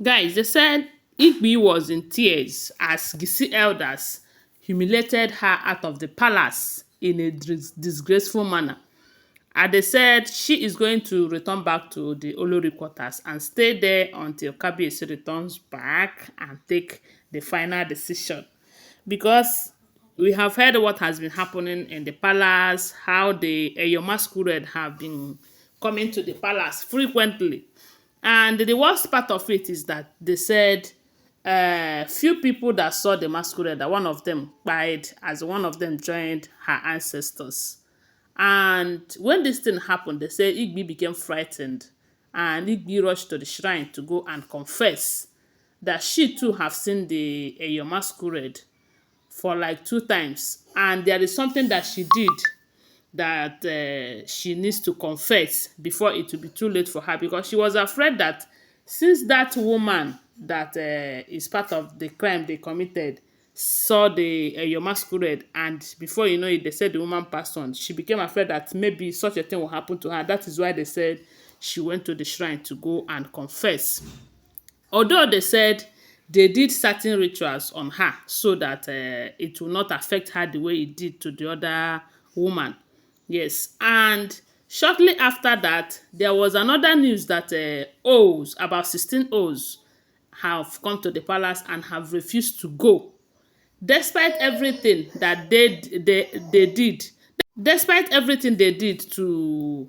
Guys, they said Igbi was in tears as Geisi elders humiliated her out of the palace in a disgraceful manner. And they said she is going to return back to the Olori quarters and stay there until Kabiyesi returns back and take the final decision. Because we have heard what has been happening in the palace, how the Eyo masquerade have been coming to the palace frequently. And the worst part of it is that they said few people that saw the masquerade, that one of them died as one of them joined her ancestors. And when this thing happened, they say Igbi became frightened and Igbi rushed to the shrine to go and confess that she too have seen the Eyo masquerade for like 2 times. And there is something that she did that she needs to confess before it will be too late for her, because she was afraid that since that woman that is part of the crime they committed saw the your masquerade, and before you know it they said the woman passed on, she became afraid that maybe such a thing will happen to her. That is why they said she went to the shrine to go and confess. Although they said they did certain rituals on her so that it will not affect her the way it did to the other woman. Yes, and shortly after that, there was another news that O's, about 16 O's, have come to the palace and have refused to go, despite everything that they did. Despite everything they did to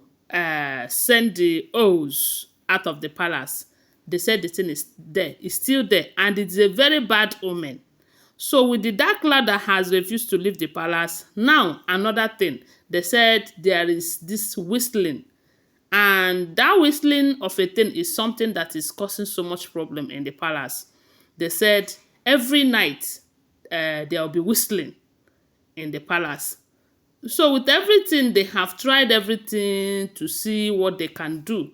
send the O's out of the palace, they said the thing is there, it's still there, and it's a very bad omen. So with the dark cloud that has refused to leave the palace, now another thing, they said there is this whistling, and that whistling of a thing is something that is causing so much problem in the palace. They said every night there will be whistling in the palace. So with everything, they have tried everything to see what they can do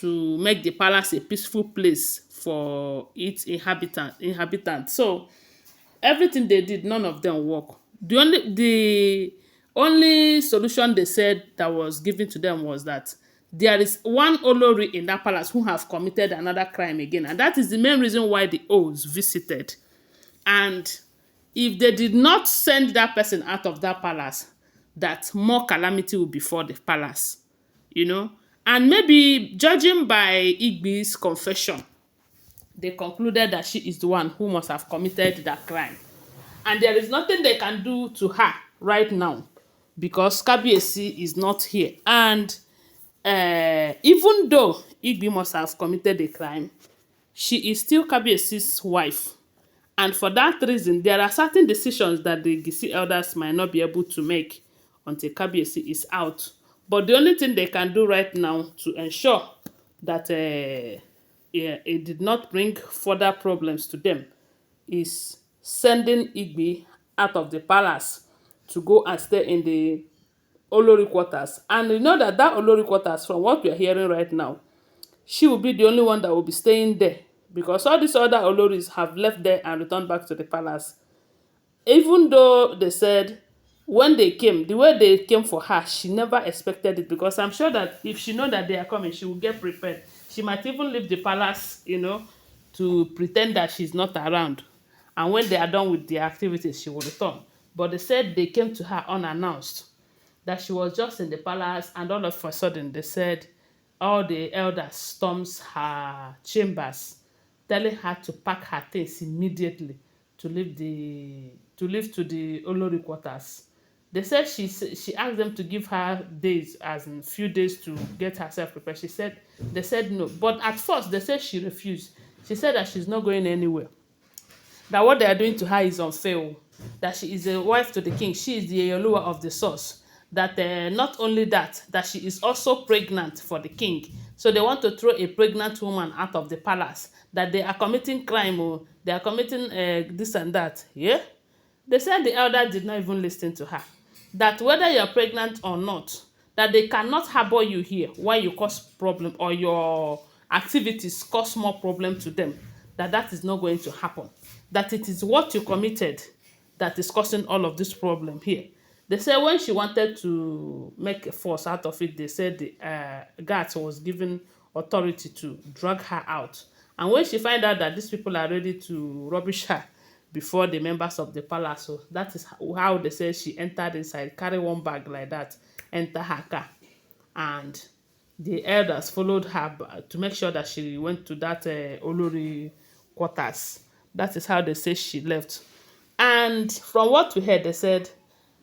to make the palace a peaceful place for its inhabitants. So everything they did, none of them work. The only solution they said that was given to them was that there is one olori in that palace who have committed another crime again, and that is the main reason why the O's visited. And if they did not send that person out of that palace, that more calamity will befall the palace, you know. And maybe judging by Igbi's confession, they concluded that she is the one who must have committed that crime. And there is nothing they can do to her right now because Kabiyesi is not here. And even though Igbi must have committed a crime, she is still Kabiyesi's wife. And for that reason, there are certain decisions that the Geisi elders might not be able to make until Kabiyesi is out. But the only thing they can do right now to ensure that yeah, it did not bring further problems to them is sending Igbi out of the palace to go and stay in the Olori quarters. And you know that Olori quarters, from what we are hearing right now, she will be the only one that will be staying there, because all these other Oloris have left there and returned back to the palace. Even though they said when they came, the way they came for her, she never expected it, because I'm sure that if she know that they are coming, she will get prepared. She might even leave the palace, to pretend that she's not around. And when they are done with their activities, she will return. But they said they came to her unannounced, that she was just in the palace, and all of a sudden they said all the elders storms her chambers, telling her to pack her things immediately to leave to the Olori quarters. They said she asked them to give her days, as in few days, to get herself prepared. They said no, but at first they said she refused. She said that she's not going anywhere, that what they are doing to her is unfair, that she is a wife to the king, she is the Yoluwa of the source, that not only that, that she is also pregnant for the king. So they want to throw a pregnant woman out of the palace, that they are committing crime, they are committing this and that. Yeah, they said the elder did not even listen to her, that whether you're pregnant or not, that they cannot harbor you here while you cause problem, or your activities cause more problem to them, that is not going to happen, that it is what you committed that is causing all of this problem here. They said when she wanted to make a fuss out of it, they said the guards was given authority to drag her out. And when she find out that these people are ready to rubbish her before the members of the palace, so that is how they say she entered inside, carry one bag like that, enter her car, and the elders followed her to make sure that she went to that olori quarters. That is how they say she left. And from what we heard, they said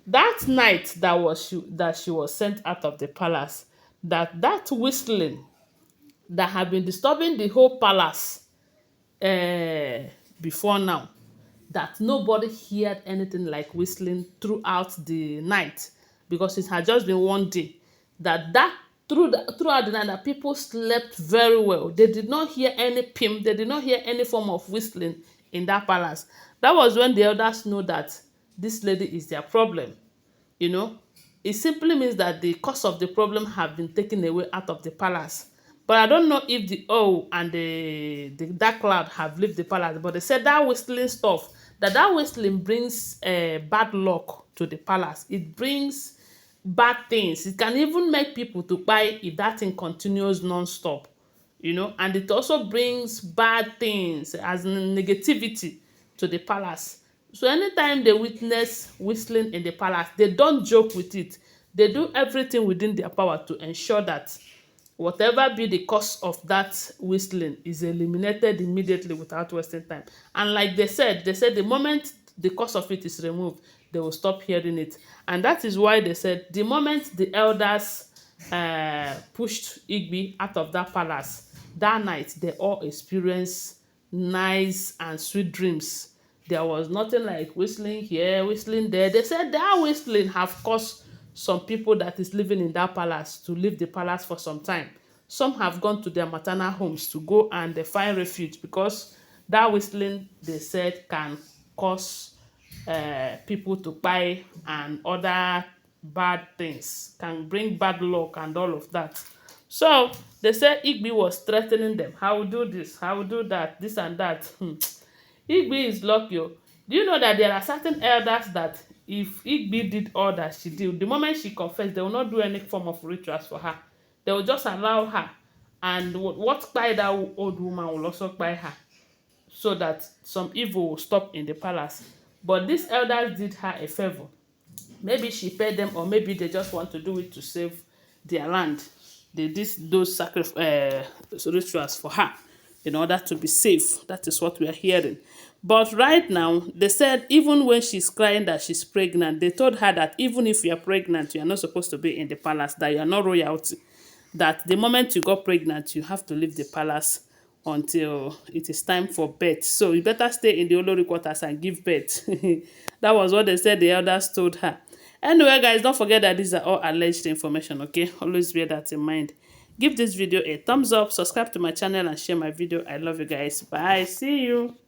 that night that she was sent out of the palace, that whistling that had been disturbing the whole palace before now, that nobody heard anything like whistling throughout the night, because it had just been one day, throughout the night that people slept very well. They did not hear any pim, they did not hear any form of whistling in that palace. That was when the elders know that this lady is their problem. You know, it simply means that the cause of the problem have been taken away out of the palace. But I don't know if the owl and the dark cloud have left the palace. But they said that whistling stuff, that whistling brings bad luck to the palace. It brings bad things. It can even make people to buy if that thing continues non-stop. You know, and it also brings bad things as negativity to the palace. So anytime they witness whistling in the palace, they don't joke with it. They do everything within their power to ensure that whatever be the cause of that whistling is eliminated immediately without wasting time. And like they said the moment the cause of it is removed, they will stop hearing it. And that is why they said the moment the elders pushed Igbi out of that palace, that night they all experienced nice and sweet dreams. There was nothing like whistling here, whistling there. They said that whistling have caused some people that is living in that palace to leave the palace for some time. Some have gone to their maternal homes to go and find refuge, because that whistling, they said, can cause people to buy and other bad things, can bring bad luck and all of that. So they said Igbi was threatening them. I will do this, I will do that, this and that. Igbi is lucky. Oh. Do you know that there are certain elders that if Igbi did all that she did, the moment she confessed, they will not do any form of rituals for her. They will just allow her. And what by that old woman will also by her, so that some evil will stop in the palace. But these elders did her a favor. Maybe she paid them, or maybe they just want to do it to save their land. They did those rituals for her in order to be safe. That is what we are hearing. But right now, they said even when she's crying that she's pregnant, they told her that even if you are pregnant, you are not supposed to be in the palace, that you are not royalty. That the moment you got pregnant, you have to leave the palace until it is time for birth. So you better stay in the olori quarters and give birth. That was what they said the elders told her. Anyway, guys, don't forget that these are all alleged information, okay? Always bear that in mind. Give this video a thumbs up, subscribe to my channel, and share my video. I love you guys. Bye. See you.